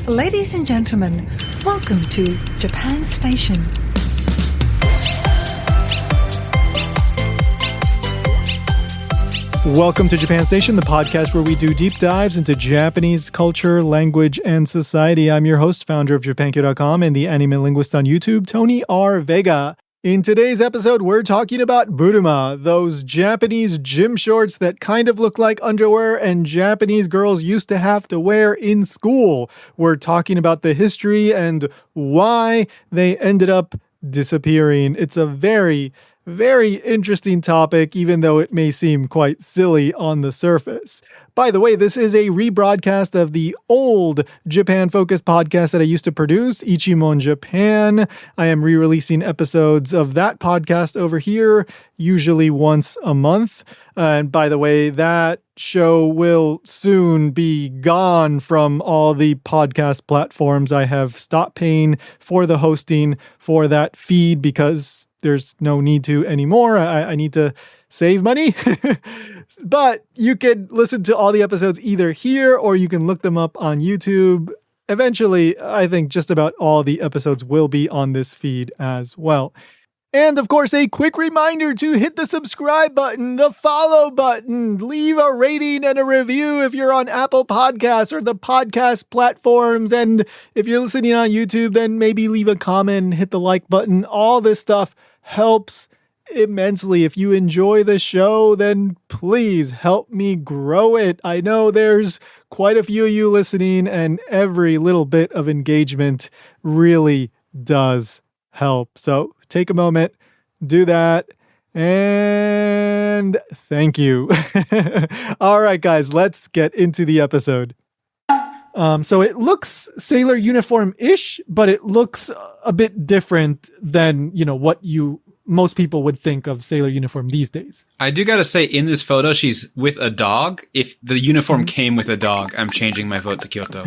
Ladies and gentlemen, welcome to Japan Station. Welcome to Japan Station, the podcast where we do deep dives into Japanese culture, language, and society. I'm your host, founder of JapanQ.com and the anime linguist on YouTube, Tony R. Vega. In today's episode, we're talking about buruma, those Japanese gym shorts that kind of look like underwear and Japanese girls used to have to wear in school. We're talking about the history and why they ended up disappearing. It's a very interesting topic, even though it may seem quite silly on the surface. By the way, this is a rebroadcast of the old Japan-focused podcast that I used to produce, Ichimon Japan. I am re-releasing episodes of that podcast over here, usually once a month. And by the way, that show will soon be gone from all the podcast platforms. I have stopped paying for the hosting for that feed because there's no need to anymore. I need to save money. But you can listen to all the episodes either here or you can look them up on YouTube. Eventually, I think just about all the episodes will be on this feed as well. And of course, a quick reminder to hit the subscribe button, the follow button, leave a rating and a review if you're on Apple Podcasts or the podcast platforms. And if you're listening on YouTube, then maybe leave a comment and hit the like button. All this stuff helps immensely. If you enjoy the show, then please help me grow it. I know there's quite a few of you listening, and every little bit of engagement really does help. So take a moment, do that, and thank you. All right, guys, let's get into the episode. So it looks sailor uniform-ish, but it looks a bit different than, what most people would think of sailor uniform these days. I do gotta say, in this photo, she's with a dog. If the uniform came with a dog, I'm changing my vote to Kyoto.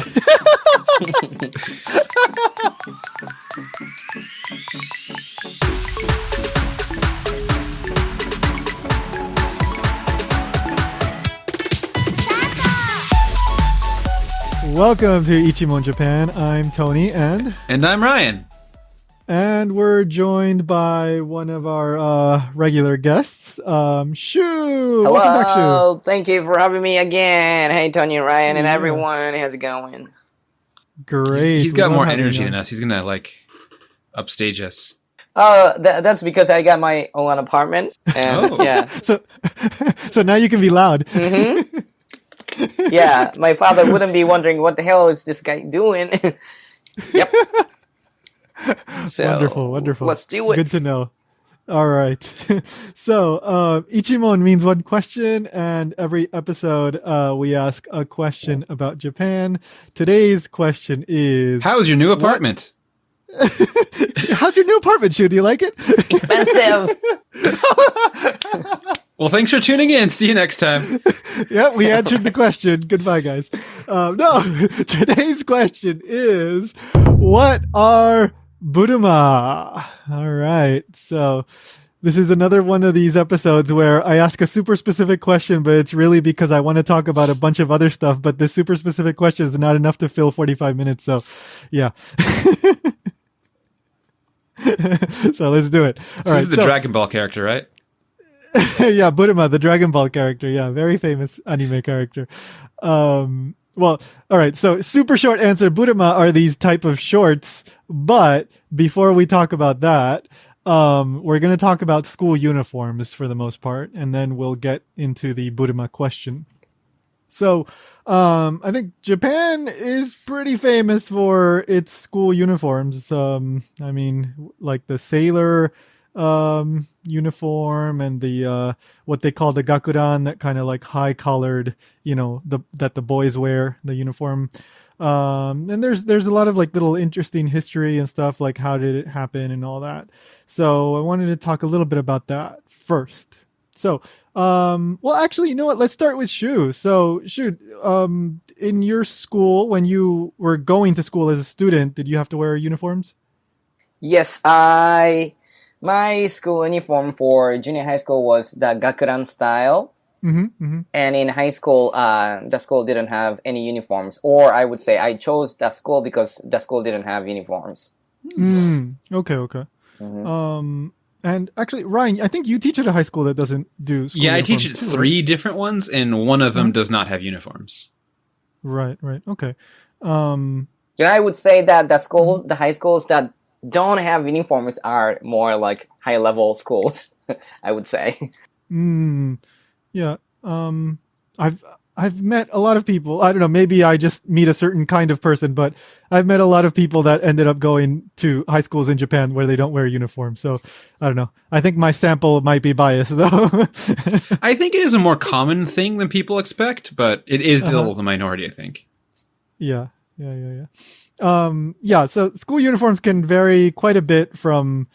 Welcome to Ichimon Japan. I'm Tony and I'm Ryan. And we're joined by one of our regular guests, Shu. Hello. Welcome back, Shu. Thank you for having me again. Hey, Tony and Ryan and everyone. How's it going? Great. He's got more energy than us. He's gonna upstage us. That's because I got my own apartment. And, yeah. So now you can be loud. Mm-hmm. Yeah, my father wouldn't be wondering what the hell is this guy doing. Yep. So, wonderful. Let's do it. Good to know. All right. So, Ichimon means one question, and every episode we ask a question about Japan. Today's question is... How's your new apartment? How's your new apartment, Shu? Do you like it? Expensive. Well, thanks for tuning in. See you next time. Yeah, we answered the question. Goodbye, guys. No, today's question is, what are buruma? All right. So this is another one of these episodes where I ask a super specific question, but it's really because I want to talk about a bunch of other stuff, but this super specific question is not enough to fill 45 minutes. So yeah. So let's do it. All This is the Dragon Ball character, right? Yeah, Buruma, the Dragon Ball character. Yeah, very famous anime character. Well, all right. So super short answer. Buruma are these type of shorts. But before we talk about that, we're going to talk about school uniforms for the most part. And then we'll get into the Buruma question. So I think Japan is pretty famous for its school uniforms. I mean, like the sailor uniform and the what they call the gakuran, that kind of like high collared, that the boys wear, the uniform. And there's a lot of like little interesting history and stuff, like how did it happen and all that. So I wanted to talk a little bit about that first. So well, actually, you know what? Let's start with Shu. So Shu, in your school, when you were going to school as a student, did you have to wear uniforms? Yes, my school uniform for junior high school was the gakuran style. And in high school, the school didn't have any uniforms. Or I would say I chose the school because the school didn't have uniforms. Okay. And actually, Ryan, I think you teach at a high school that doesn't do school Yeah, I teach uniforms at too, 3 right? different ones, and one of them does not have uniforms. Right. Okay. And I would say that the high schools that don't have uniforms are more like high-level schools, I would say. Yeah. I've met a lot of people. I don't know, maybe I just meet a certain kind of person, but I've met a lot of people that ended up going to high schools in Japan where they don't wear uniforms. So I don't know. I think my sample might be biased though. I think it is a more common thing than people expect, but it is still the minority, I think. Yeah. So school uniforms can vary quite a bit from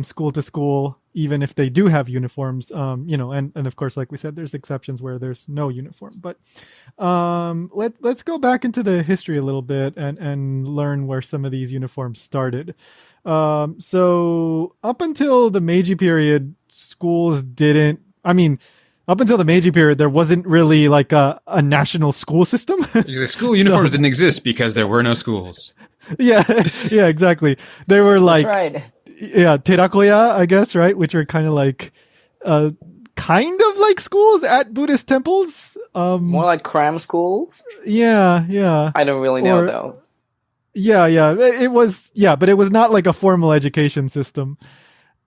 school to school, even if they do have uniforms. And of course, like we said, there's exceptions where there's no uniform. But let's go back into the history a little bit and learn where some of these uniforms started. So up until the Meiji period, schools didn't. I mean, up until the Meiji period, there wasn't really like a national school system. School uniforms didn't exist because there were no schools. Yeah, exactly. They were like, That's right. Yeah, terakoya, I guess, right? Which are kind of like schools at Buddhist temples. More like cram schools? Yeah. I don't really know, though. Yeah. It was, but it was not like a formal education system.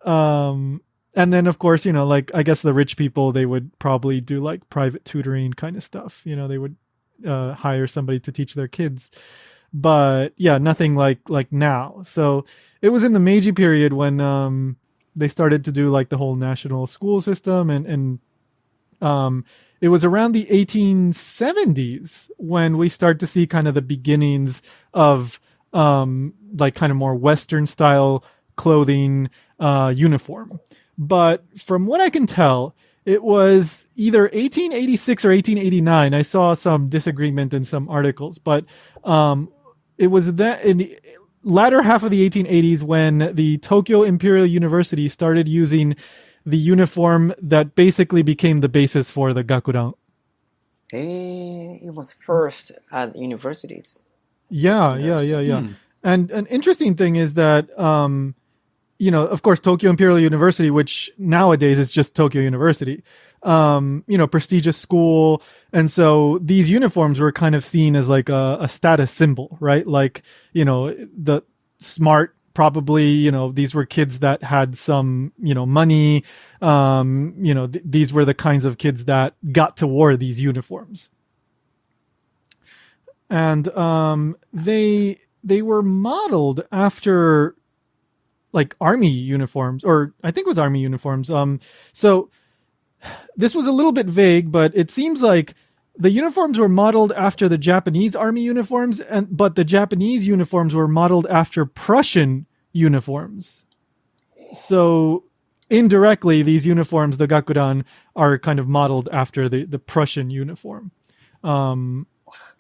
And then, of course, like, I guess the rich people, they would probably do like private tutoring kind of stuff. They would hire somebody to teach their kids. But yeah, nothing like now. So it was in the Meiji period when they started to do like the whole national school system, and it was around the 1870s when we start to see kind of the beginnings of like kind of more Western style clothing uniform. But from what I can tell, it was either 1886 or 1889. I saw some disagreement in some articles, but it was that in the latter half of the 1880s when the Tokyo Imperial University started using the uniform that basically became the basis for the Gakudan. It was first at universities. Yeah. And an interesting thing is that, of course, Tokyo Imperial University, which nowadays is just Tokyo University, prestigious school. And so these uniforms were kind of seen as like a status symbol, right? Like, the smart, probably, these were kids that had some, money. These were the kinds of kids that got to wear these uniforms. And they were modeled after like army uniforms, or I think it was army uniforms. So this was a little bit vague, but it seems like the uniforms were modeled after the Japanese army uniforms, but the Japanese uniforms were modeled after Prussian uniforms. So indirectly, these uniforms, the Gakudan, are kind of modeled after the Prussian uniform.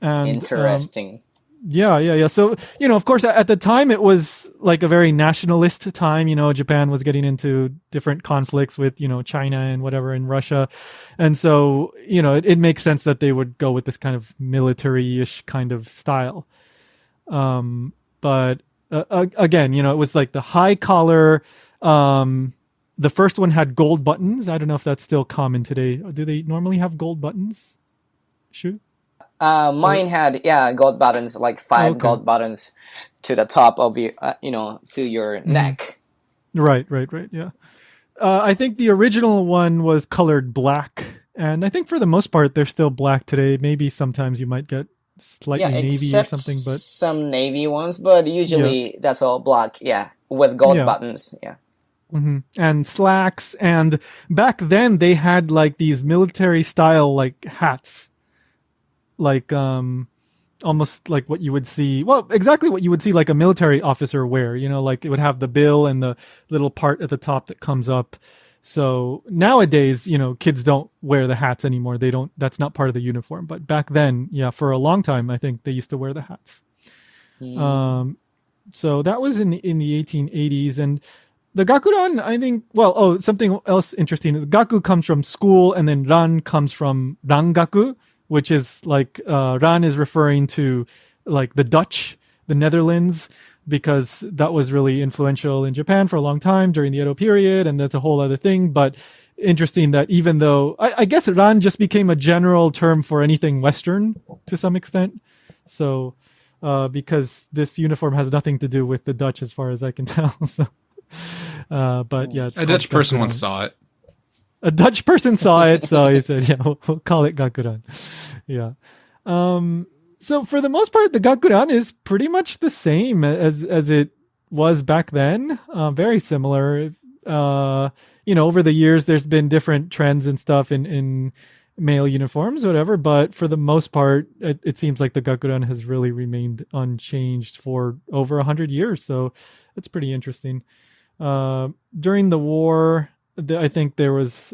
Interesting. Yeah. So, of course, at the time, it was like a very nationalist time. Japan was getting into different conflicts with, China and whatever in Russia. And so, it makes sense that they would go with this kind of military-ish kind of style. But again, it was like the high collar. The first one had gold buttons. I don't know if that's still common today. Do they normally have gold buttons? Sure. Mine had gold buttons, like 5 gold buttons to the top of your, to your neck. Right. Yeah. I think the original one was colored black, and I think for the most part they're still black today. Maybe sometimes you might get slightly navy or something, but some navy ones, but usually that's all black. Yeah, with gold buttons. Yeah. Mm-hmm. And slacks, and back then they had like these military style like hats. Like almost like what you would see, exactly what you would see like a military officer wear, like it would have the bill and the little part at the top that comes up. So nowadays, kids don't wear the hats anymore. That's not part of the uniform. But back then, for a long time, I think they used to wear the hats. So that was in the 1880s. And the gakuran, I think, something else interesting. Gaku comes from school, and then ran comes from rangaku, which is like, ran is referring to like the Dutch, the Netherlands, because that was really influential in Japan for a long time during the Edo period, and that's a whole other thing. But interesting that even though, I guess ran just became a general term for anything Western to some extent. So, because this uniform has nothing to do with the Dutch as far as I can tell. So, but yeah. A Dutch person once saw it. A Dutch person saw it, so he said, yeah, we'll call it gakuran. Yeah. So for the most part, the gakuran is pretty much the same as it was back then. Very similar. Over the years, there's been different trends and stuff in male uniforms, whatever. But for the most part, it seems like the gakuran has really remained unchanged for over 100 years. So that's pretty interesting. During the war, I think there was...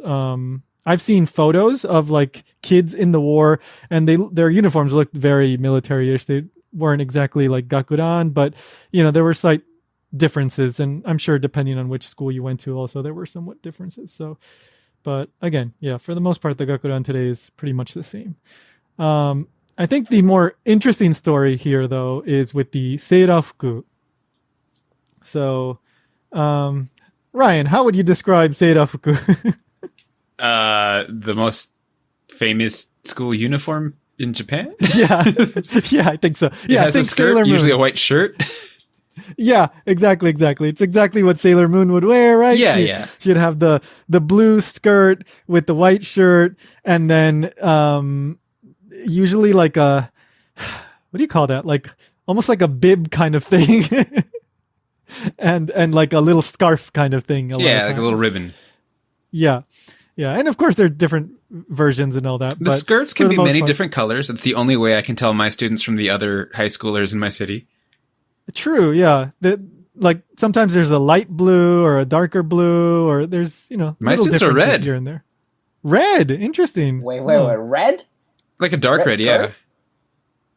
I've seen photos of like kids in the war, and their uniforms looked very military-ish. They weren't exactly like gakuran, but there were slight differences, and I'm sure depending on which school you went to, also there were somewhat differences. So, but again, yeah, for the most part, the gakuran today is pretty much the same. I think the more interesting story here, though, is with the SEIFUKU. So, Ryan, how would you describe SEIFUKU? The most famous school uniform in Japan. Yeah, I think so. Yeah, it has a skirt, usually a white shirt. Yeah, exactly. It's exactly what Sailor Moon would wear, right? Yeah. She'd have the blue skirt with the white shirt, and then usually like a, what do you call that? Like almost like a bib kind of thing, and like a little scarf kind of thing. Yeah, like a little ribbon. Yeah, and of course there are different versions and all that. The skirts can be many different colors. It's the only way I can tell my students from the other high schoolers in my city. True, yeah. Like sometimes there's a light blue or a darker blue, or there's my students are red here and there. Red, interesting. Wait, red? Like a dark red, yeah.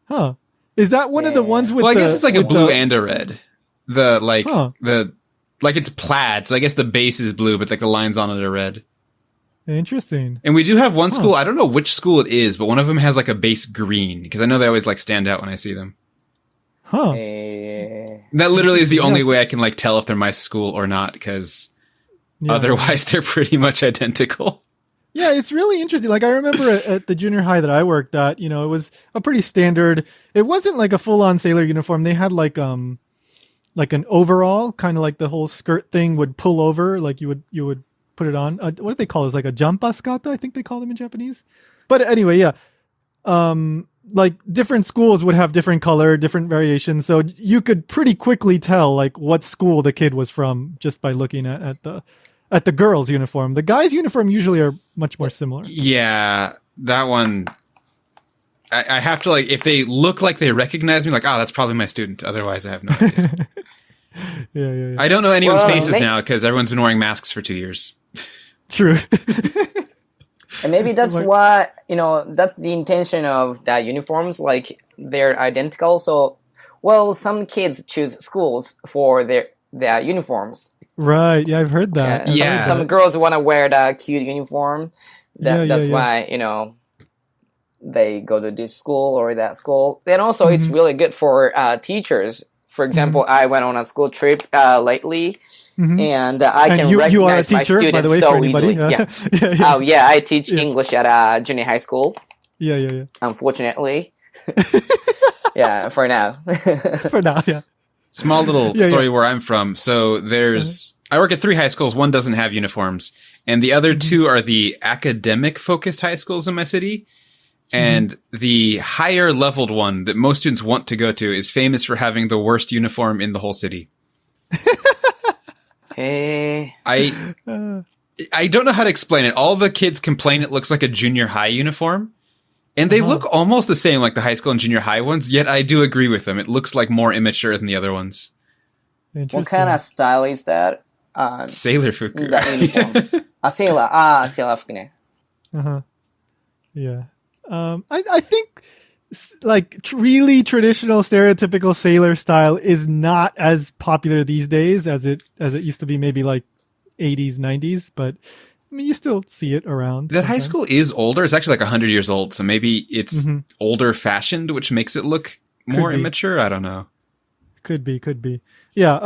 Huh? Is that one of the ones with? Well, I guess it's like a blue and a red. Like it's plaid, so I guess the base is blue, but like the lines on it are red. Interesting. And we do have one school, I don't know which school it is, but one of them has like a base green, because I know they always like stand out when I see them. Huh. That literally is the only way I can like tell if they're my school or not, because otherwise they're pretty much identical. Yeah, it's really interesting. Like I remember at the junior high that I worked at, it was a pretty standard. It wasn't like a full-on sailor uniform. They had like an overall, kind of like the whole skirt thing would pull over, like you would put it on. What do they call it? It's like a jampaskata, I think they call them in Japanese. But anyway, yeah. Like different schools would have different color, different variations. So you could pretty quickly tell like what school the kid was from just by looking at the girls' uniform. The guys' uniform usually are much more similar. Yeah, that one. I have to like, if they look like they recognize me, like, that's probably my student. Otherwise, I have no idea. Yeah. I don't know anyone's faces now because everyone's been wearing masks for 2 years. True. And maybe that's what, that's the intention of that uniforms, like they're identical. So, some kids choose schools for their uniforms. Right. Yeah, I've heard that. Yeah. Some girls want to wear that cute uniform. That's why, they go to this school or that school. And also it's really good for teachers. For example, I went on a school trip lately. And I can recognize my students so easily. Yeah. I teach English at junior high school. Yeah. Unfortunately. Yeah, for now. For now, yeah. Small little story where I'm from. So there's, I work at 3 high schools. One doesn't have uniforms. And the other 2 are the academic focused high schools in my city. And the higher leveled one that most students want to go to is famous for having the worst uniform in the whole city. I don't know how to explain it. All the kids complain it looks like a junior high uniform. And they look almost the same like the high school and junior high ones, yet I do agree with them. It looks like more immature than the other ones. What kind of style is that? SEIFUKU. That uniform. SEIFUKU. Yeah. I think really traditional stereotypical sailor style is not as popular these days as it used to be maybe like 80s, 90s, but I mean, you still see it around. That high school is older. It's actually like 100 years old. So maybe it's older fashioned, which makes it look more immature. I don't know. Could be. Yeah.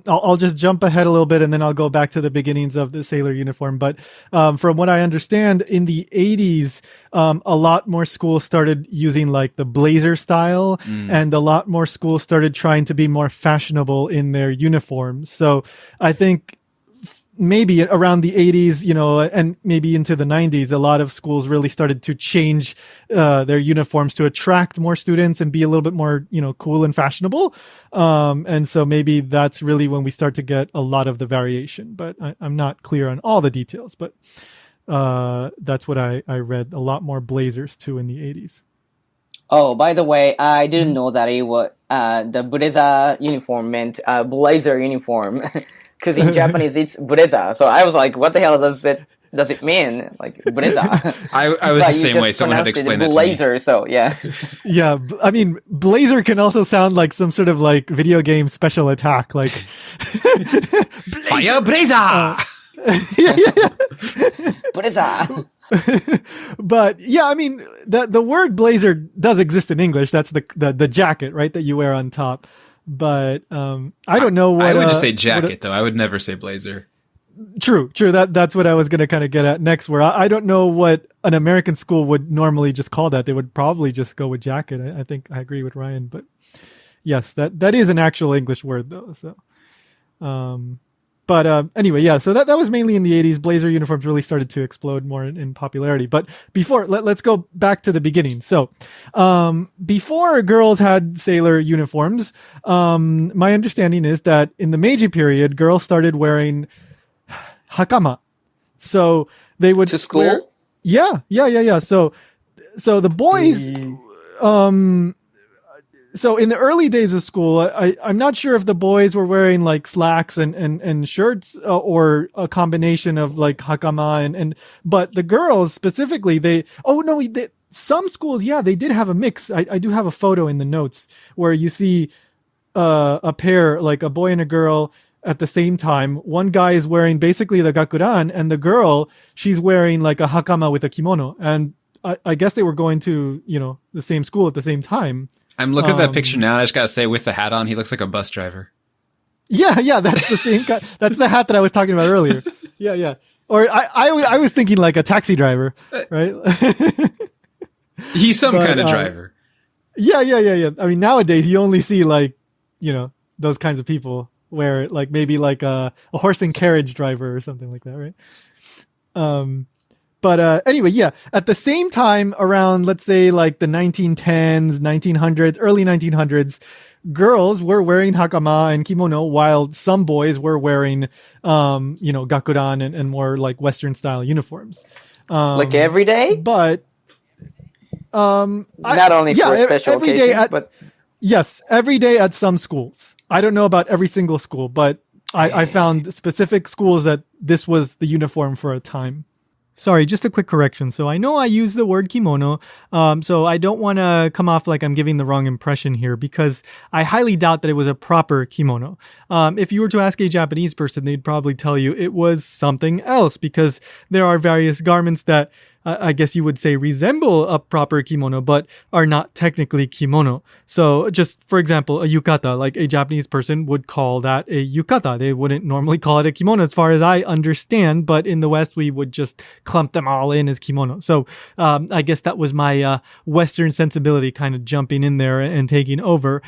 I'll just jump ahead a little bit and then I'll go back to the beginnings of the sailor uniform. But from what I understand, in the 80s, a lot more schools started using like the blazer style, and a lot more schools started trying to be more fashionable in their uniforms. So I think maybe around the 80s, and maybe into the 90s, a lot of schools really started to change their uniforms to attract more students and be a little bit more, cool and fashionable. And so maybe that's really when we start to get a lot of the variation. But I'm not clear on all the details. But that's what I read. A lot more blazers too in the 80s. Oh, by the way, I didn't know that it was the blazer uniform meant blazer uniform. Because in Japanese it's bureza, so I was like, "What the hell does it mean?" Like bureza. I was the same way. Someone had to explain that to me. Blazer, so yeah. Yeah, I mean, blazer can also sound like some sort of like video game special attack, like fire blazer. Yeah. Bureza. But yeah, I mean, the word blazer does exist in English. That's the jacket, right, that you wear on top. But I don't know what... I would just say jacket, though. I would never say blazer. True. That's what I was going to kind of get at next, where I don't know what an American school would normally just call that. They would probably just go with jacket. I think I agree with Ryan. But yes, that is an actual English word, though. So, but anyway, yeah, so that was mainly in the 80s. Blazer uniforms really started to explode more in popularity. But before, let's go back to the beginning. So before girls had sailor uniforms, my understanding is that in the Meiji period, girls started wearing hakama. So they would... To school? Yeah. So the boys... So in the early days of school, I'm not sure if the boys were wearing like slacks and shirts or a combination of like hakama but the girls specifically, some schools, yeah, they did have a mix. I do have a photo in the notes where you see a pair, like a boy and a girl at the same time. One guy is wearing basically the gakuran, and the girl, she's wearing like a hakama with a kimono. And I guess they were going to, the same school at the same time. I'm looking at that picture now, and I just gotta say, with the hat on, he looks like a bus driver. Yeah, that's the same. That's the hat that I was talking about earlier. Yeah. Or I was thinking like a taxi driver, right? He's some kind of driver. Yeah. I mean, nowadays you only see like, those kinds of people where like maybe like a horse and carriage driver or something like that, right? But anyway, yeah, at the same time around, let's say like the 1910s, 1900s, early 1900s, girls were wearing hakama and kimono while some boys were wearing, gakuran and more like Western style uniforms. Like every day? But not only for special occasions, but... Yes, every day at some schools. I don't know about every single school, but I found specific schools that this was the uniform for a time. Sorry, just a quick correction. So I know I use the word kimono, so I don't want to come off like I'm giving the wrong impression here, because I highly doubt that it was a proper kimono. If you were to ask a Japanese person, they'd probably tell you it was something else, because there are various garments that I guess you would say resemble a proper kimono, but are not technically kimono. So just for example, a yukata, like a Japanese person would call that a yukata. They wouldn't normally call it a kimono as far as I understand, but in the West, we would just clump them all in as kimono. So I guess that was my Western sensibility kind of jumping in there and taking over,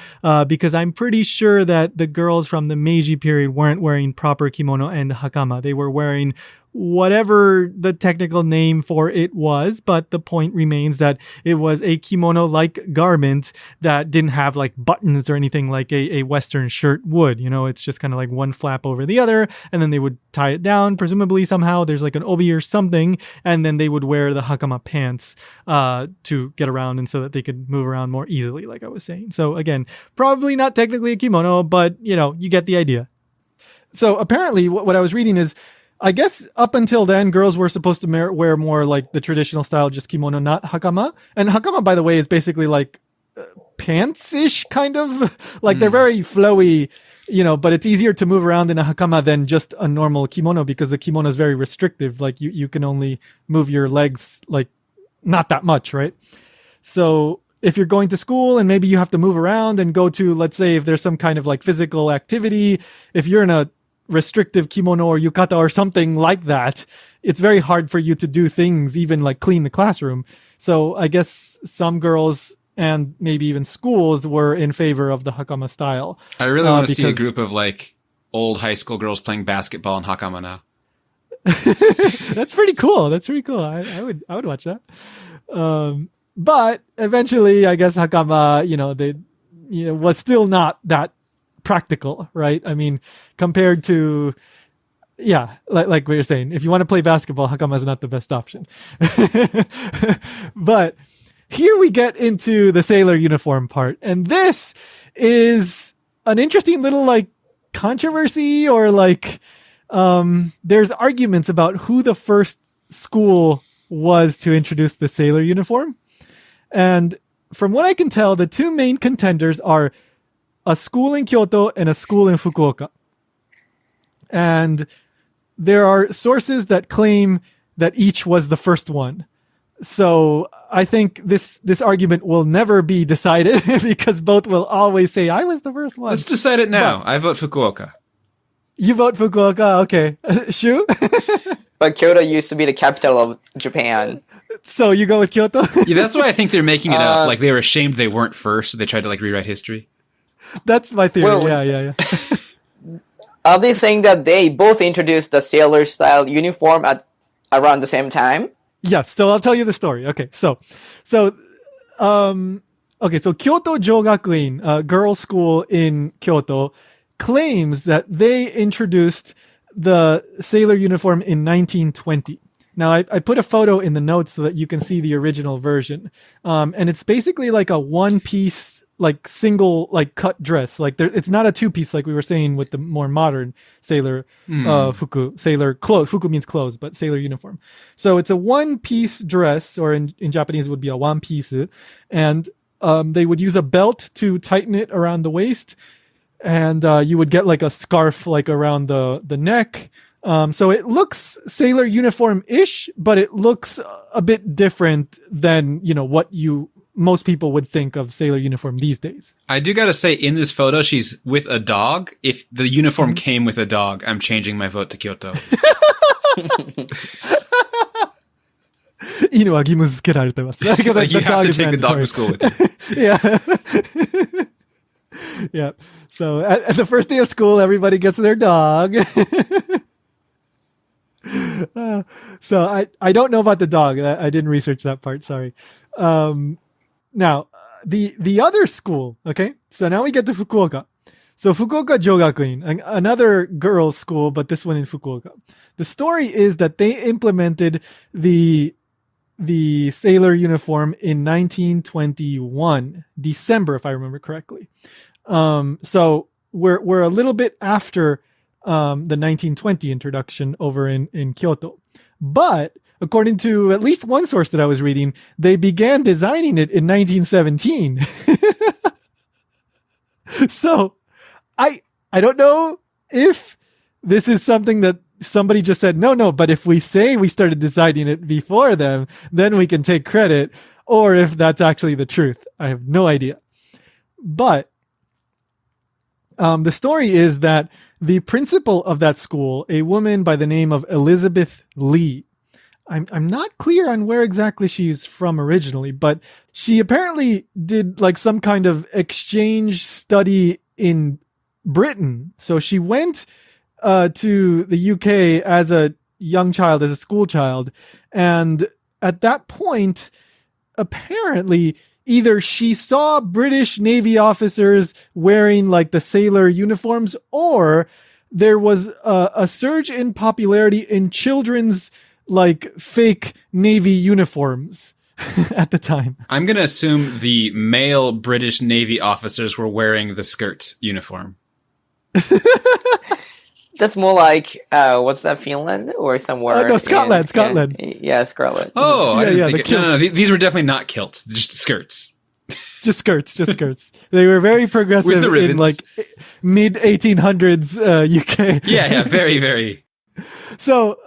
because I'm pretty sure that the girls from the Meiji period weren't wearing proper kimono and hakama. They were wearing whatever the technical name for it was, but the point remains that it was a kimono-like garment that didn't have like buttons or anything like a Western shirt would. It's just kind of like one flap over the other, and then they would tie it down, presumably somehow. There's like an obi or something, and then they would wear the hakama pants to get around and so that they could move around more easily, like I was saying. So again, probably not technically a kimono, but you get the idea. So apparently what I was reading is, I guess up until then, girls were supposed to wear more like the traditional style, just kimono, not hakama. And hakama, by the way, is basically like pants-ish kind of, like they're very flowy, but it's easier to move around in a hakama than just a normal kimono because the kimono is very restrictive. Like you can only move your legs like not that much, right? So if you're going to school and maybe you have to move around and go to, let's say, if there's some kind of like physical activity, if you're in a restrictive kimono or yukata or something like that, it's very hard for you to do things, even like clean the classroom. So I guess some girls and maybe even schools were in favor of the hakama style. I really want to see a group of like old high school girls playing basketball in hakama now. That's pretty cool. I would watch that. But eventually, I guess hakama, was still not that practical, right? I mean, compared to, like we were saying, if you want to play basketball, hakama is not the best option. But here we get into the sailor uniform part, and this is an interesting little like controversy, or like there's arguments about who the first school was to introduce the sailor uniform. And from what I can tell, the two main contenders are a school in Kyoto and a school in Fukuoka. And there are sources that claim that each was the first one. So I think this argument will never be decided because both will always say, I was the first one. Let's decide it now. I vote Fukuoka. You vote Fukuoka? Okay. Shu? But Kyoto used to be the capital of Japan. So you go with Kyoto? Yeah, that's why I think they're making it up. Like they were ashamed they weren't first, so they tried to like rewrite history. That's my theory. Well, yeah. Are they saying that they both introduced the sailor style uniform at around the same time? Yes. So I'll tell you the story. Okay. So Kyoto Jogakuin, girls' school in Kyoto, claims that they introduced the sailor uniform in 1920. Now, I put a photo in the notes so that you can see the original version. And it's basically like a one-piece, like single, like cut dress. Like it's not a two-piece like we were saying with the more modern sailor fuku, sailor clothes. Fuku means clothes, but sailor uniform. So it's a one-piece dress, or in Japanese it would be a one-piece. And they would use a belt to tighten it around the waist. And you would get like a scarf like around the neck. So it looks sailor uniform-ish, but it looks a bit different than, what most people would think of sailor uniform these days. I do gotta say, in this photo, she's with a dog. If the uniform came with a dog, I'm changing my vote to Kyoto. 犬は義務付けられてます。Like, you have to take the dog to school with you. Yeah. Yeah. So at the first day of school, everybody gets their dog. So I don't know about the dog. I didn't research that part. Sorry. Now the other school. Okay. So now we get to Fukuoka. So Fukuoka Jogakuin, another girls' school, but this one in Fukuoka. The story is that they implemented the sailor uniform in 1921, December, if I remember correctly. So we're a little bit after the 1920 introduction over in Kyoto. But according to at least one source that I was reading, they began designing it in 1917. So I don't know if this is something that somebody just said, no, but if we say we started designing it before them, then we can take credit, or if that's actually the truth. I have no idea. But the story is that the principal of that school, a woman by the name of Elizabeth Lee, I'm not clear on where exactly she's from originally, but she apparently did like some kind of exchange study in Britain. So she went to the UK as a young child, as a school child. And at that point, apparently, either she saw British Navy officers wearing like the sailor uniforms, or there was a surge in popularity in children's like fake Navy uniforms at the time. I'm going to assume the male British Navy officers were wearing the skirt uniform. That's more like, what's that, Finland or somewhere? No, Scotland. Yeah, Scotland. Oh, I didn't think it. No, these were definitely not kilts, just skirts. Just skirts. They were very progressive in like mid 1800s UK. Yeah, very, very. So,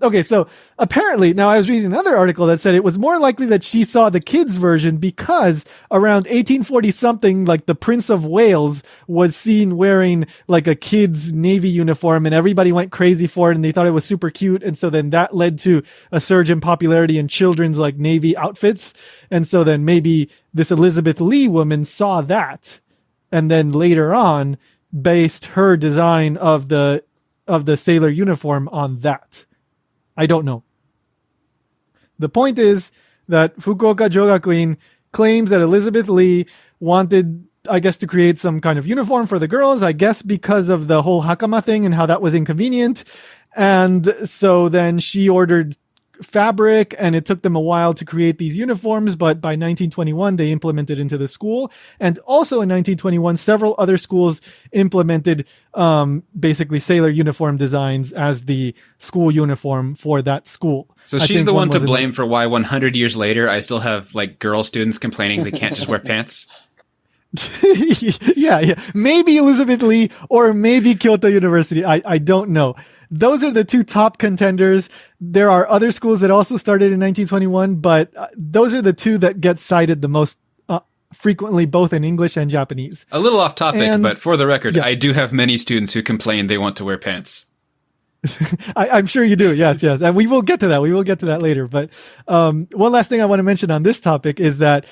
okay, so apparently, now I was reading another article that said it was more likely that she saw the kids' version because around 1840 something, like the Prince of Wales was seen wearing like a kid's Navy uniform and everybody went crazy for it and they thought it was super cute. And so then that led to a surge in popularity in children's like Navy outfits. And so then maybe this Elizabeth Lee woman saw that and then later on based her design of the sailor uniform on that. I don't know. The point is that Fukuoka Jogakuin claims that Elizabeth Lee wanted, I guess, to create some kind of uniform for the girls, I guess because of the whole hakama thing and how that was inconvenient. And so then she ordered fabric and it took them a while to create these uniforms, but by 1921 they implemented into the school. And also in 1921 several other schools implemented basically sailor uniform designs as the school uniform for that school. So she's the one to blame for why 100 years later I still have like girl students complaining they can't just wear pants. yeah, maybe Elizabeth Lee or maybe Kyoto University. I don't know. Those are the two top contenders. There are other schools that also started in 1921, but those are the two that get cited the most frequently, both in English and Japanese. A little off topic, but for the record, I do have many students who complain they want to wear pants. I'm sure you do. Yes. And we will get to that. We will get to that later. But one last thing I want to mention on this topic is that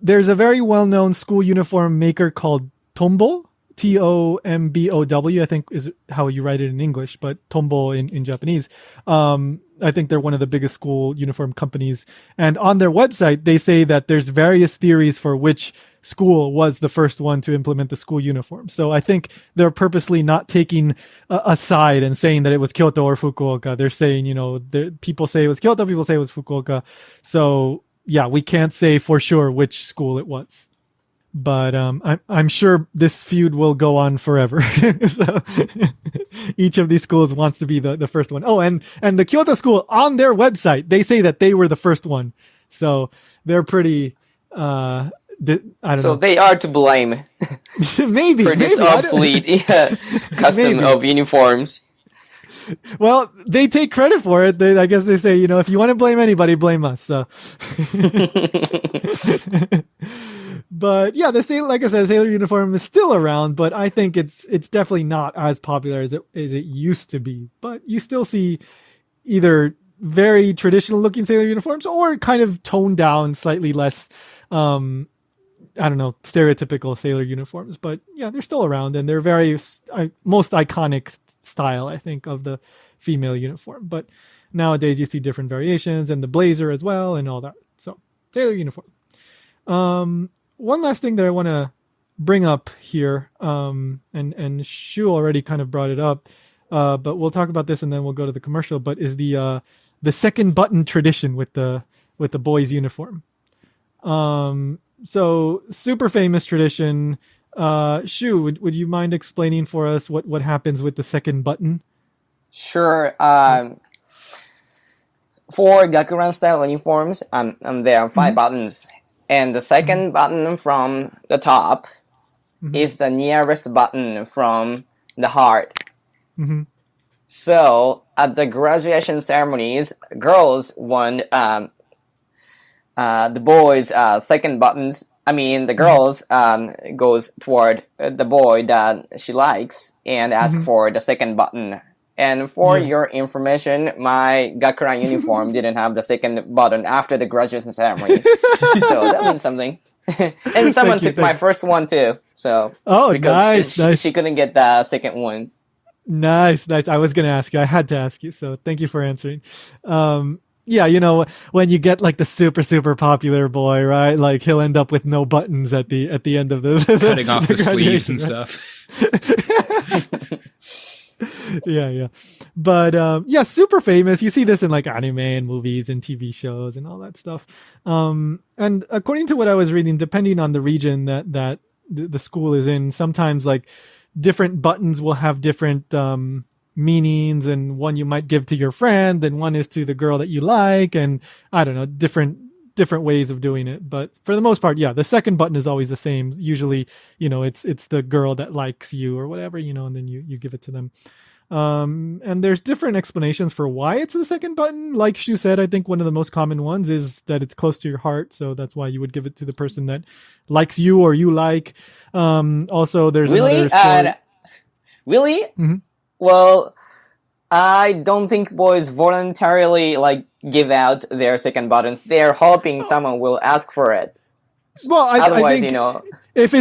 there's a very well-known school uniform maker called Tombow. Tombow, I think is how you write it in English, but Tombow in Japanese. I think they're one of the biggest school uniform companies. And on their website, they say that there's various theories for which school was the first one to implement the school uniform. So I think they're purposely not taking a side and saying that it was Kyoto or Fukuoka. They're saying, people say it was Kyoto, people say it was Fukuoka. So yeah, we can't say for sure which school it was. But I'm sure this feud will go on forever. So each of these schools wants to be the first one. Oh, and the Kyoto school on their website, they say that they were the first one. So they're pretty, I don't know. So they are to blame. maybe. For this obsolete custom of uniforms. Well, they take credit for it. I guess they say, if you want to blame anybody, blame us. So. But yeah, like I said, sailor uniform is still around, but I think it's definitely not as popular as it used to be. But you still see either very traditional looking sailor uniforms or kind of toned down, slightly less, stereotypical sailor uniforms. But yeah, they're still around and they're very most iconic style, I think, of the female uniform. But nowadays you see different variations and the blazer as well and all that. So sailor uniform. One last thing that I want to bring up here, and Shu already kind of brought it up, but we'll talk about this and then we'll go to the commercial. But is the second button tradition with the boys' uniform? So super famous tradition. Shu, would you mind explaining for us what happens with the second button? Sure. For Gakuran style uniforms, there are 5 buttons. And the second button from the top is the nearest button from the heart. Mm-hmm. So at the graduation ceremonies, girls want the boys' second buttons. I mean, the girls goes toward the boy that she likes and ask for the second button. And for your information, my Gakuran uniform didn't have the second button after the graduation ceremony. So that means something. And someone took my first one too. So because nice. She couldn't get the second one. Nice. I was going to ask you. I had to ask you. So thank you for answering. Yeah, when you get like the super, super popular boy, right? Like he'll end up with no buttons at the end of the cutting off the sleeves and stuff. Yeah. But super famous. You see this in like anime and movies and TV shows and all that stuff. And according to what I was reading, depending on the region that the school is in, sometimes like different buttons will have different meanings, and one you might give to your friend and one is to the girl that you like, and I don't know, different different ways of doing it, but for the most part, yeah, the second button is always the same. Usually, it's the girl that likes you or whatever, and then you give it to them. And there's different explanations for why it's the second button. Like Shu said, I think one of the most common ones is that it's close to your heart, so that's why you would give it to the person that likes you or you like. Also, there's really, really. Mm-hmm. Well, I don't think boys voluntarily give out their second buttons. They're hoping someone will ask for it. Well, Otherwise, I think if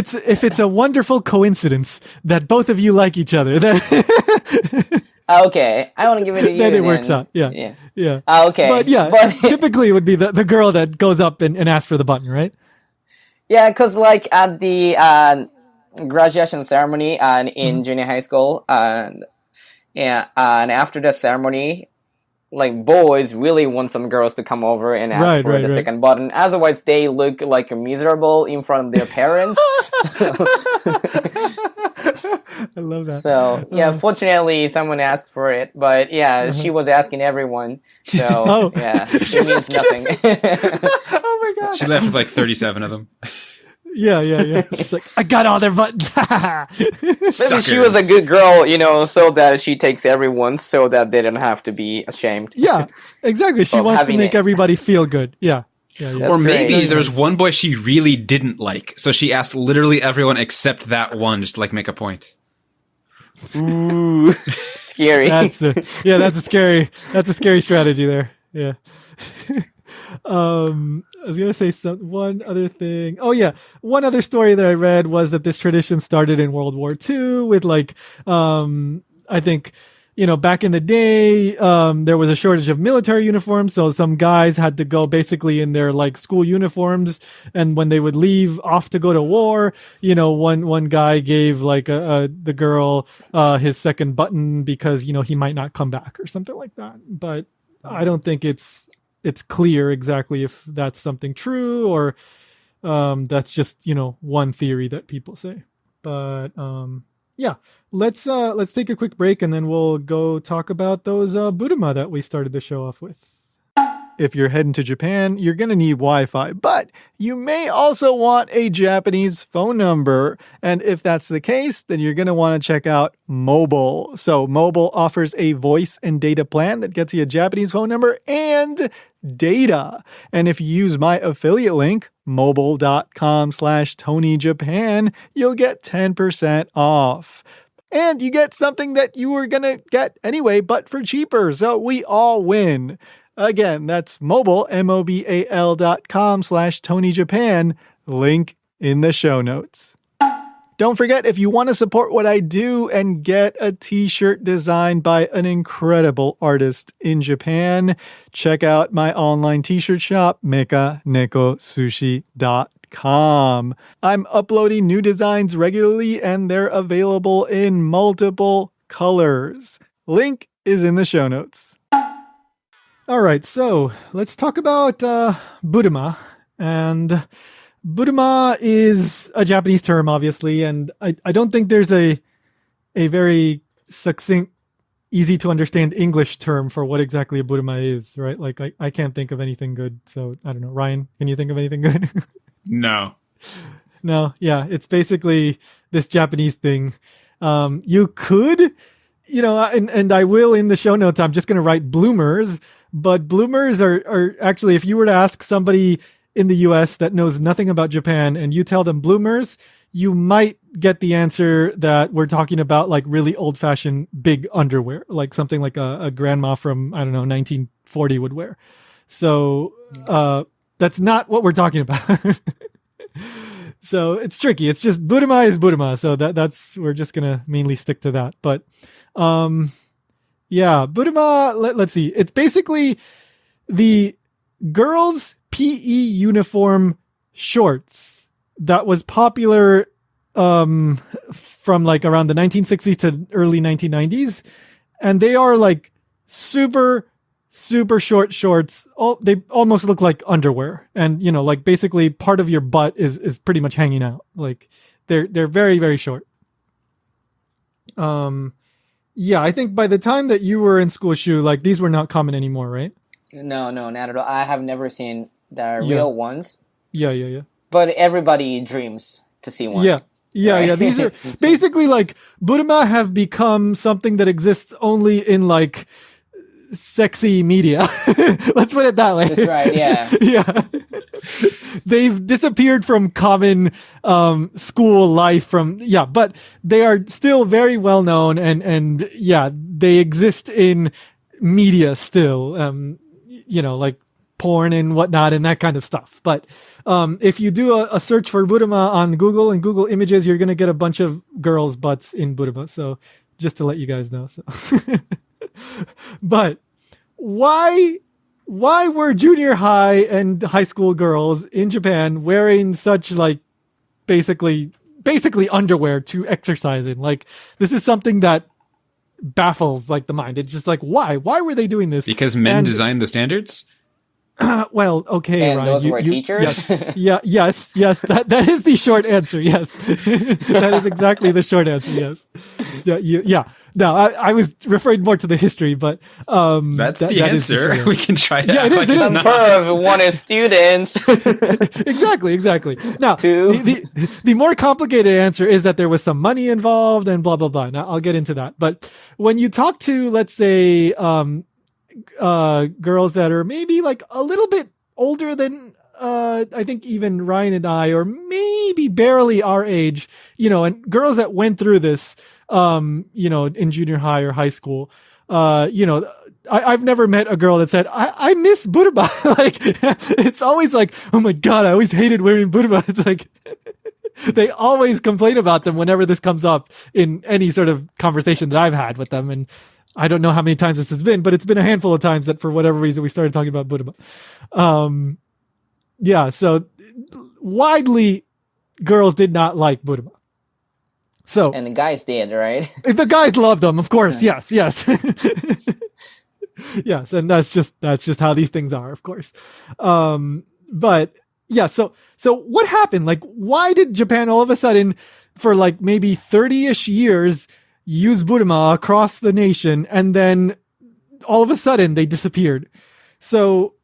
it's a wonderful coincidence that both of you like each other, then okay, I want to give it to you. Then it works out. Yeah. Okay, but typically it would be the girl that goes up and asks for the button, right? Yeah, because at the graduation ceremony in junior high school, and after the ceremony, boys really want some girls to come over and ask for the second button. Otherwise, they look miserable in front of their parents. I love that. So, fortunately, someone asked for it. But, she was asking everyone. So, it means nothing. Oh, my God. She left with 37 of them. Yeah. It's I got all their buttons. Maybe she was a good girl, so that she takes everyone so that they don't have to be ashamed. Yeah, exactly. She wants to make everybody feel good. Yeah. Or maybe there's one boy she really didn't like, so she asked literally everyone except that one just to make a point. Ooh, scary. That's a scary strategy there. Yeah. I was gonna say one other thing. Oh yeah, one other story that I read was that this tradition started in World War II with I think back in the day there was a shortage of military uniforms, so some guys had to go basically in their school uniforms, and when they would leave off to go to war, one guy gave the girl his second button because he might not come back or something like that. But I don't think it's clear exactly if that's something true or that's just one theory that people say. But let's take a quick break and then we'll go talk about those buruma that we started the show off with. If you're heading to Japan, you're going to need Wi-Fi, but you may also want a Japanese phone number. And if that's the case, then you're going to want to check out Mobile. So Mobile offers a voice and data plan that gets you a Japanese phone number and data. And if you use my affiliate link, mobile.com/TonyJapan, you'll get 10% off. And you get something that you were going to get anyway, but for cheaper. So we all win. Again, that's mobile, mobile.com/TonyJapan, link in the show notes. Don't forget, if you want to support what I do and get a t-shirt designed by an incredible artist in Japan, check out my online t-shirt shop, mekanekosushi.com. I'm uploading new designs regularly and they're available in multiple colors. Link is in the show notes. All right, so let's talk about buruma. And buruma is a Japanese term, obviously, and I don't think there's a very succinct, easy to understand English term for what exactly a buruma is, right? I can't think of anything good, so I don't know. Ryan, can you think of anything good? No, yeah, it's basically this Japanese thing. You could, and I will in the show notes, I'm just going to write bloomers. But bloomers are actually, if you were to ask somebody in the US that knows nothing about Japan and you tell them bloomers, you might get the answer that we're talking about really old-fashioned big underwear, like something like a grandma from, I don't know, 1940 would wear. So that's not what we're talking about. So it's tricky. It's just buruma is buruma. So that's we're just going to mainly stick to that. But yeah, buruma, let's see. It's basically the girls' PE uniform shorts that was popular from around the 1960s to early 1990s. And they are super, super short shorts. They almost look like underwear. And, basically part of your butt is pretty much hanging out. They're very, very short. Yeah, I think by the time that you were in school, Shu, these were not common anymore, right? No, not at all. I have never seen the real ones. Yeah. But everybody dreams to see one. Yeah. These are basically like buruma have become something that exists only in like sexy media. Let's put it that way. That's right. Yeah. Yeah. They've disappeared from common school life but they are still very well known and they exist in media still. Like porn and whatnot and that kind of stuff. But if you do a search for buruma on Google and Google Images, you're going to get a bunch of girls' butts in buruma. So just to let you guys know. So. But why were junior high and high school girls in Japan wearing such like basically underwear to exercise in? Like, this is something that baffles like the mind. It's just like, why were they doing this? Because men designed the standards. Well, okay, and Ryan. Those were teachers? Yes. That is the short answer. Yes. That is exactly the short answer. Yes. Yeah. No, I was referring more to the history, but that's the answer. We can try to act like it's not. One is students. Exactly. Now, the more complicated answer is that there was some money involved and blah, blah, blah. Now, I'll get into that. But when you talk to, let's say, girls that are maybe like a little bit older than I think even Ryan and I, or maybe barely our age, and girls that went through this, in junior high or high school, I've never met a girl that said, I miss buruma. Like, it's always like, oh my God, I always hated wearing buruma. It's like, they always complain about them whenever this comes up in any sort of conversation that I've had with them. And I don't know how many times this has been, but it's been a handful of times that for whatever reason we started talking about buruma. So widely, girls did not like buruma. So, and the guys did, right? The guys loved them, of course. Yes. Yes, and that's just how these things are, of course. But yeah, so what happened? Like, why did Japan all of a sudden, for like maybe 30-ish years, use buruma across the nation, and then all of a sudden they disappeared? So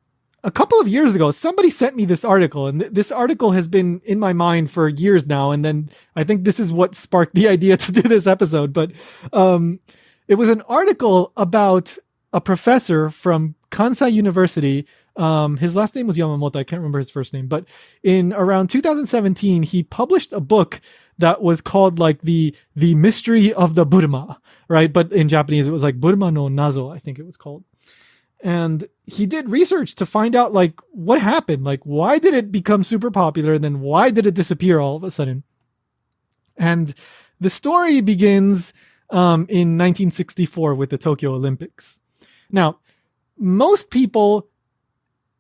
a couple of years ago, somebody sent me this article, and this article has been in my mind for years now. And then I think this is what sparked the idea to do this episode. But it was an article about a professor from Kansai University. His last name was Yamamoto. I can't remember his first name. But in around 2017, he published a book that was called like the mystery of the buruma, right? But in Japanese, it was like buruma no nazo, I think it was called. And he did research to find out like what happened, like why did it become super popular, and then why did it disappear all of a sudden? And the story begins in 1964 with the Tokyo Olympics. Now, most people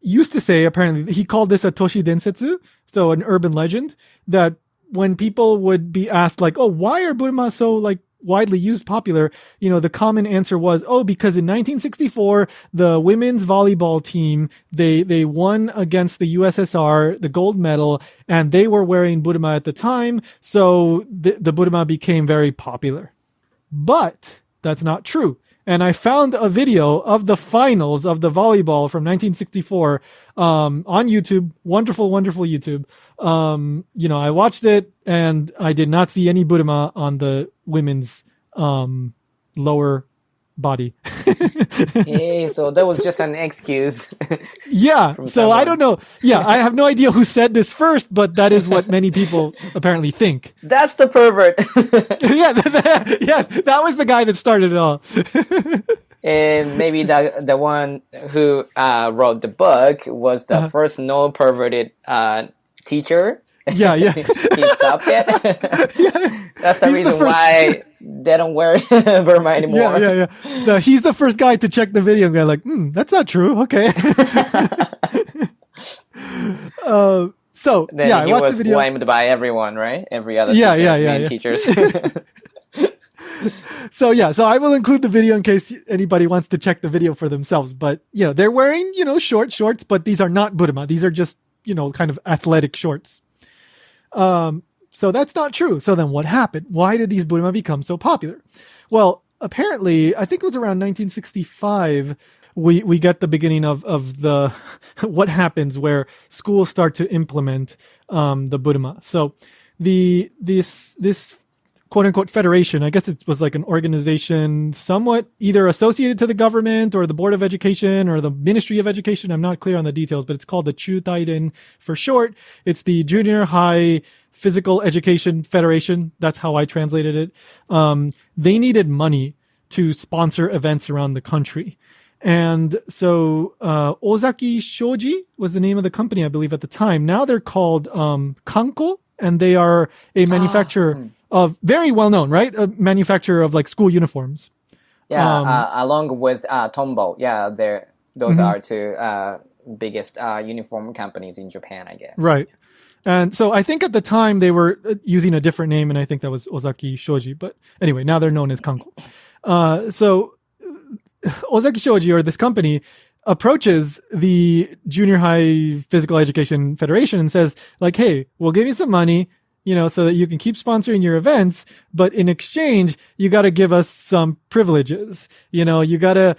used to say, apparently, he called this a toshi densetsu, so an urban legend, that when people would be asked like, oh, why are buruma so like widely used, popular, the common answer was, oh, because in 1964, the women's volleyball team, they won against the USSR, the gold medal, and they were wearing buruma at the time, so the buruma became very popular. But that's not true. And I found a video of the finals of the volleyball from 1964 on YouTube. Wonderful, wonderful YouTube. I watched it, and I did not see any buruma on the women's lower body. Hey, so that was just an excuse. Yeah, so I don't know. Yeah, I have no idea who said this first, but that is what many people apparently think. That's the pervert. Yes, that was the guy that started it all. And maybe the one who wrote the book was the first non-perverted teacher. Yeah. He stopped it. That's the reason why they don't wear burma anymore. Yeah. No, he's the first guy to check the video and go like, that's not true. Okay. So then yeah, I watched the video. Blamed by everyone, right? Every other teachers. So I will include the video in case anybody wants to check the video for themselves. But they're wearing short shorts, but these are not buruma. These are just kind of athletic shorts. So that's not true. So then what happened? Why did these buruma become so popular? Well, apparently, I think it was around 1965, we get the beginning of the what happens where schools start to implement the buruma. So this quote unquote federation, I guess it was like an organization somewhat either associated to the government or the Board of Education or the Ministry of Education. I'm not clear on the details, but it's called the Chutaiden for short. It's the Junior High Physical Education Federation. That's how I translated it. They needed money to sponsor events around the country. And so Ozaki Shoji was the name of the company, I believe, at the time. Now they're called Kanko, and they are a manufacturer of very well known, right? A manufacturer of like school uniforms. Yeah, along with Tombow. Yeah, those are two biggest uniform companies in Japan, I guess. Right. And so I think at the time they were using a different name, and I think that was Ozaki Shoji. But anyway, now they're known as Kanko. So Ozaki Shoji, or this company, approaches the Junior High Physical Education Federation and says, like, hey, we'll give you some money, so that you can keep sponsoring your events, but in exchange, you got to give us some privileges. You got to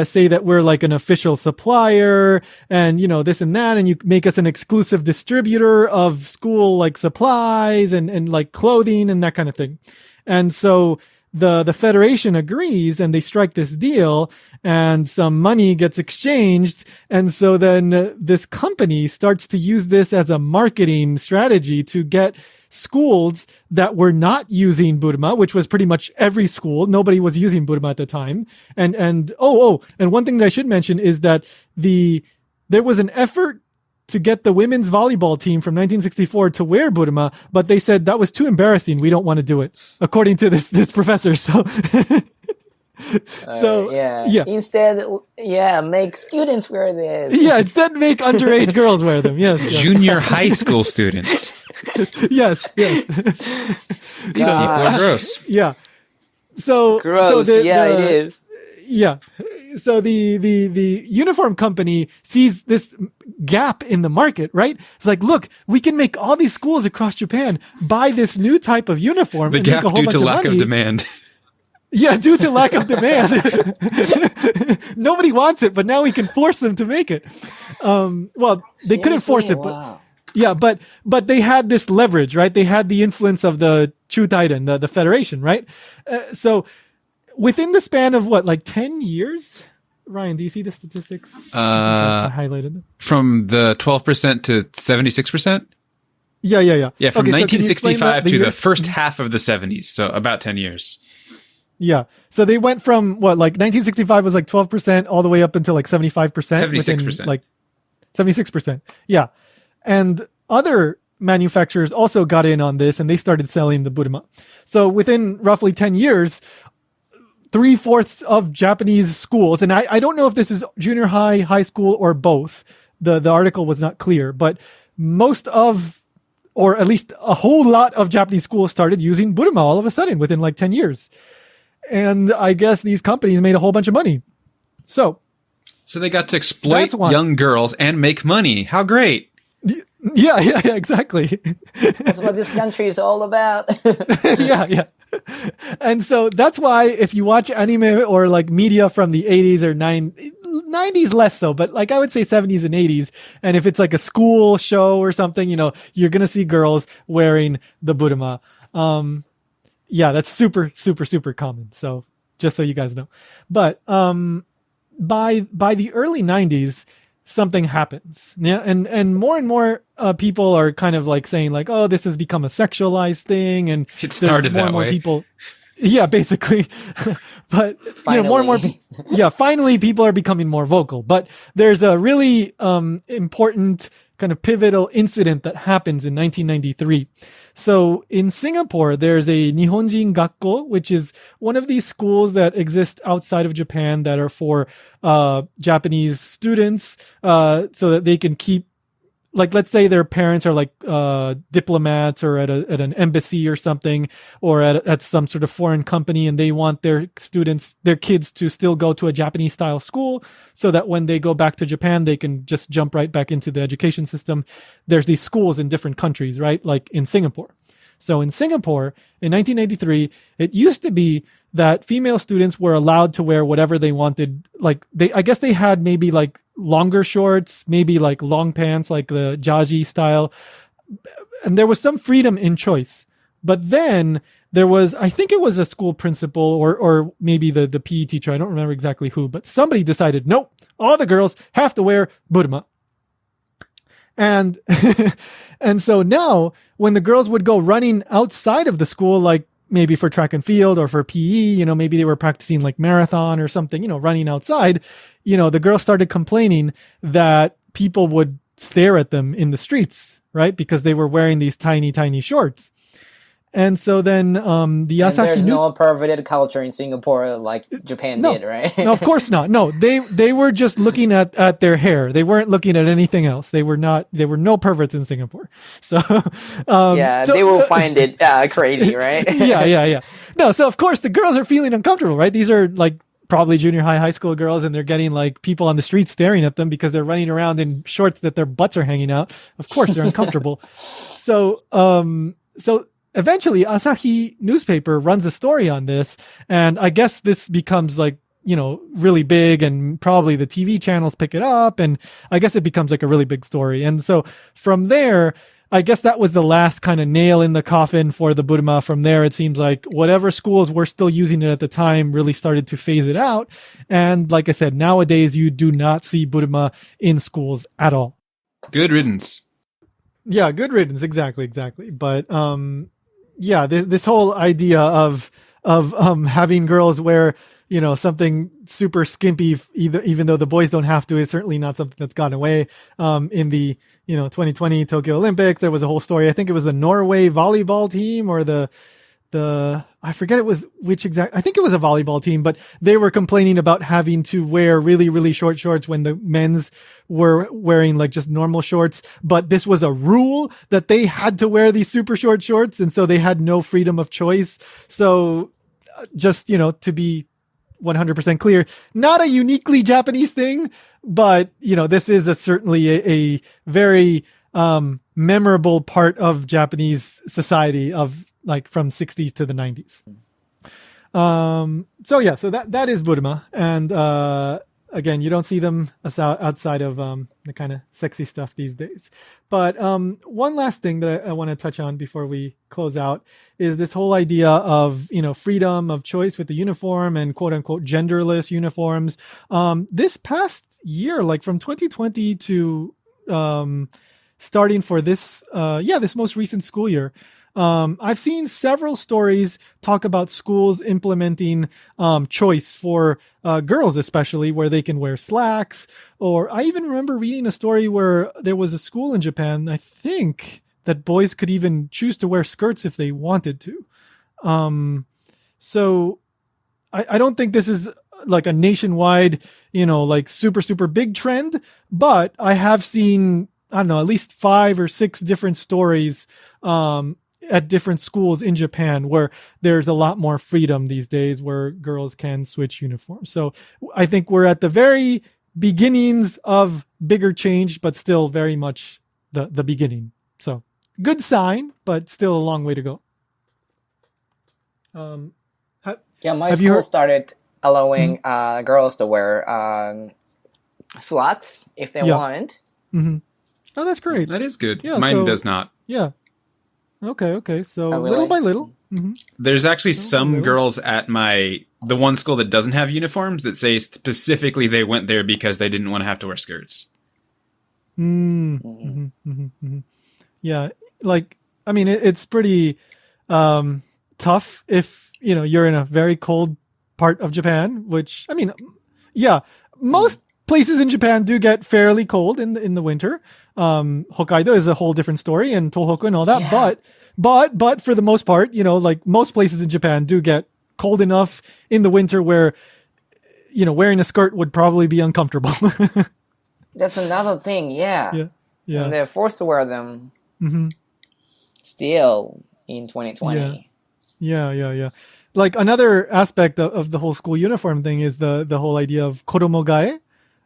say that we're like an official supplier and, this and that, and you make us an exclusive distributor of school like supplies and like clothing and that kind of thing. And so the federation agrees and they strike this deal and some money gets exchanged. And so then this company starts to use this as a marketing strategy to get schools that were not using buruma, which was pretty much every school. Nobody was using buruma at the time. And one thing that I should mention is that there was an effort to get the women's volleyball team from 1964 to wear buruma, but they said that was too embarrassing. We don't want to do it, according to this professor. So, Instead, make students wear this. Yeah, instead make underage girls wear them. Yes. Junior high school students. Yes. These people are gross. Yeah. So gross. It is. Yeah. So the uniform company sees this gap in the market, right? It's like, look, we can make all these schools across Japan buy this new type of uniform. The gap due to lack of demand. Yeah, due to lack of demand. Nobody wants it, but now we can force them to make it. They couldn't force it, wow. but they had this leverage, right? They had the influence of the Chutaiden, the federation, right? So within the span of 10 years? Ryan, do you see the statistics? I highlighted them. From the 12% to 76%? Yeah. Yeah, from 1965 to the first half of the 70s, so about 10 years. Yeah. So they went from 1965 was 12% all the way up until 75%. 76%. 76%. Yeah. And other manufacturers also got in on this and they started selling the buruma. So within roughly 10 years, 3/4 of Japanese schools, and I don't know if this is junior high, high school, or both. The article was not clear, but most of, or at least a whole lot of Japanese schools started using buruma all of a sudden within 10 years. And I guess these companies made a whole bunch of money. So they got to exploit young girls and make money. How great. Yeah, exactly. That's what this country is all about. Yeah. And so that's why if you watch anime or media from the 80s or 90s less so, but I would say 70s and 80s, and if it's a school show or something, you're going to see girls wearing the buruma. Yeah, that's super, super, super common. So just so you guys know. But by the early 90s, something happens. Yeah, and more people are kind of saying oh, this has become a sexualized thing, and it started more that and more way. People. Yeah, basically. But finally. Finally people are becoming more vocal. But there's a really important kind of pivotal incident that happens in 1993. So in Singapore, there's a Nihonjin Gakko, which is one of these schools that exist outside of Japan that are for Japanese students, so that they can keep, let's say their parents are diplomats or at an embassy or something, or at some sort of foreign company, and they want their kids to still go to a Japanese style school so that when they go back to Japan, they can just jump right back into the education system. There's these schools in different countries, right? Like in Singapore. So in Singapore, in 1993, it used to be that female students were allowed to wear whatever they wanted. Like I guess they had maybe like longer shorts, maybe like long pants, like the jaji style. And there was some freedom in choice. But then there was, I think it was a school principal or maybe the PE teacher. I don't remember exactly who, but somebody decided, nope, all the girls have to wear buruma. And, and so now when the girls would go running outside of the school, like maybe for track and field or for PE, maybe they were practicing like marathon or something, running outside, the girls started complaining that people would stare at them in the streets, right? Because they were wearing these tiny, tiny shorts. And so then the Asahi there's News... no perverted culture in Singapore like Japan did, right? No, of course not. No, they were just looking at their hair. They weren't looking at anything else. There were no perverts in Singapore. So they will find it crazy, right? Yeah. No, so of course the girls are feeling uncomfortable, right? These are like probably junior high school girls, and they're getting like people on the street staring at them because they're running around in shorts that their butts are hanging out. Of course they're uncomfortable. So eventually, Asahi newspaper runs a story on this, and I guess this becomes like, really big, and probably the TV channels pick it up, and I guess it becomes like a really big story. And so from there, I guess that was the last kind of nail in the coffin for the buruma. From there, it seems like whatever schools were still using it at the time really started to phase it out. And like I said, nowadays you do not see buruma in schools at all. Good riddance. Yeah, good riddance. Exactly. But, yeah, this whole idea of having girls wear, something super skimpy, even though the boys don't have to, is certainly not something that's gone away. In the 2020 Tokyo Olympics, there was a whole story. I think it was the Norway volleyball team or the I forget it was which exact. I think it was a volleyball team, but they were complaining about having to wear really, really short shorts when the men's were wearing like just normal shorts. But this was a rule that they had to wear these super short shorts, and so they had no freedom of choice. So, just to be 100% clear, not a uniquely Japanese thing, but this is certainly a very memorable part of Japanese society of like from 60s to the 90s. So that is buruma. And again, you don't see them outside of the kind of sexy stuff these days. But one last thing that I want to touch on before we close out is this whole idea of freedom of choice with the uniform and quote unquote genderless uniforms. This past year, like from 2020 to starting for this most recent school year, I've seen several stories talk about schools implementing choice for girls, especially where they can wear slacks. Or I even remember reading a story where there was a school in Japan, I think, that boys could even choose to wear skirts if they wanted to. So I don't think this is like a nationwide, like super, super big trend, but I have seen, I don't know, at least 5 or 6 different stories at different schools in Japan where there's a lot more freedom these days where girls can switch uniforms. So I think we're at the very beginnings of bigger change, but still very much the beginning. So good sign, but still a long way to go. My school started allowing girls to wear slacks if they want. Mm-hmm. Oh, that's great. That is good. Yeah, Mine does not. Yeah. Okay. So little by little. Mm-hmm. There's actually some girls at the one school that doesn't have uniforms that say specifically they went there because they didn't want to have to wear skirts. Mm-hmm. Yeah. Like, I mean, it's pretty tough if, you're in a very cold part of Japan, which, I mean, yeah, most places in Japan do get fairly cold in the winter. Hokkaido is a whole different story, and Tohoku and all that. Yeah. But for the most part, like most places in Japan do get cold enough in the winter where, wearing a skirt would probably be uncomfortable. That's another thing. Yeah. And they're forced to wear them. Mm-hmm. Still in 2020. Yeah. Like another aspect of the whole school uniform thing is the whole idea of koromogae,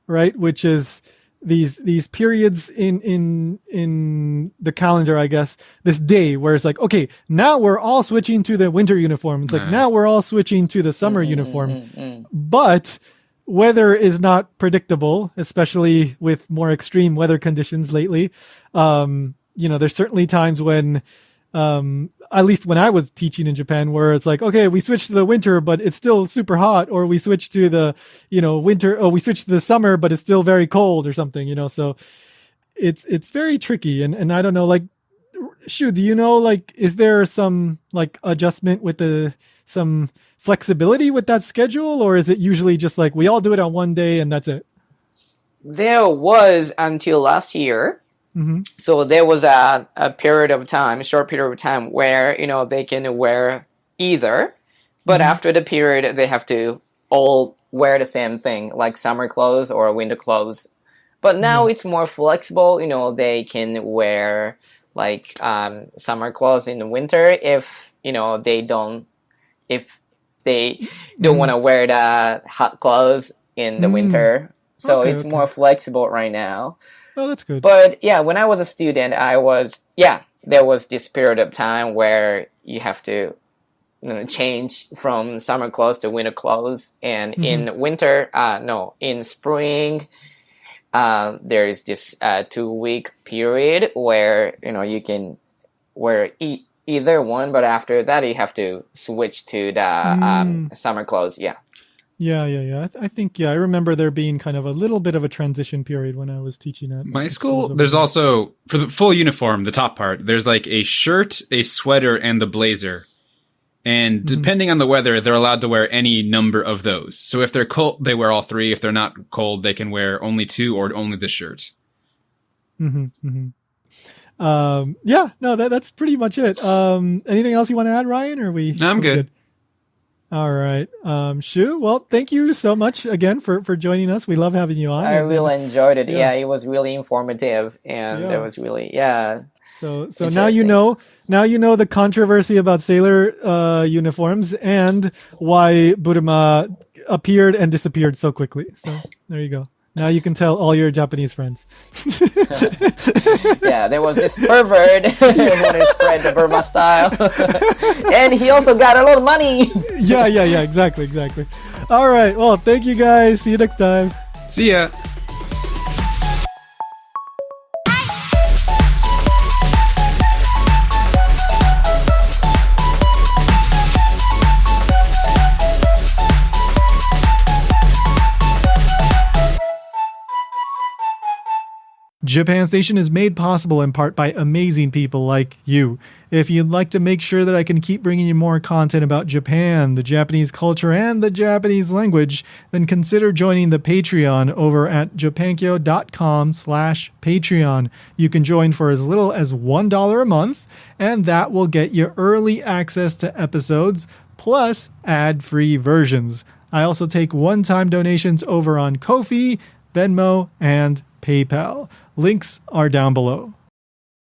right? Which is these periods in the calendar, I guess, this day where it's like, okay, now we're all switching to the winter uniform. It's like, now we're all switching to the summer uniform. But weather is not predictable, especially with more extreme weather conditions lately. There's certainly times when, at least when I was teaching in Japan, where it's like, okay, we switched to the winter, but it's still super hot, or we switched to the, winter, or we switched to the summer, but it's still very cold or something, so it's very tricky. And I don't know, like, Shu, do you know, like, is there some like adjustment with some flexibility with that schedule, or is it usually just like we all do it on one day and that's it? There was until last year. So there was a period of time, a short period of time where, they can wear either, but after the period, they have to all wear the same thing, like summer clothes or winter clothes. But now it's more flexible, they can wear like summer clothes in the winter if they don't want to wear the hot clothes in the winter. So it's more flexible right now. Oh, that's good. But yeah, when I was a student, there was this period of time where you have to change from summer clothes to winter clothes. And in winter, in spring, there is this 2-week period where, you can wear either one, but after that, you have to switch to the summer clothes. Yeah. Yeah. I think, I remember there being kind of a little bit of a transition period when I was teaching at my school. There's also, for the full uniform, the top part, there's like a shirt, a sweater, and the blazer. And depending on the weather, they're allowed to wear any number of those. So if they're cold, they wear all 3. If they're not cold, they can wear only 2 or only the shirt. That's pretty much it. Anything else you want to add, Ryan? Or No, I'm good. All right. Shu, well, thank you so much again for joining us. We love having you on. I really enjoyed it. Yeah, it was really informative, and it was really, So now you know the controversy about sailor uniforms and why buruma appeared and disappeared so quickly. So there you go. Now you can tell all your Japanese friends. Yeah, there was this pervert who wanted to spread the Burma style. And he also got a lot of money. Yeah, exactly. All right, well, thank you guys. See you next time. See ya. Japan Station is made possible in part by amazing people like you. If you'd like to make sure that I can keep bringing you more content about Japan, the Japanese culture, and the Japanese language, then consider joining the Patreon over at japankyo.com/Patreon. You can join for as little as $1 a month, and that will get you early access to episodes, plus ad-free versions. I also take one-time donations over on Ko-fi, Venmo, and PayPal. Links are down below.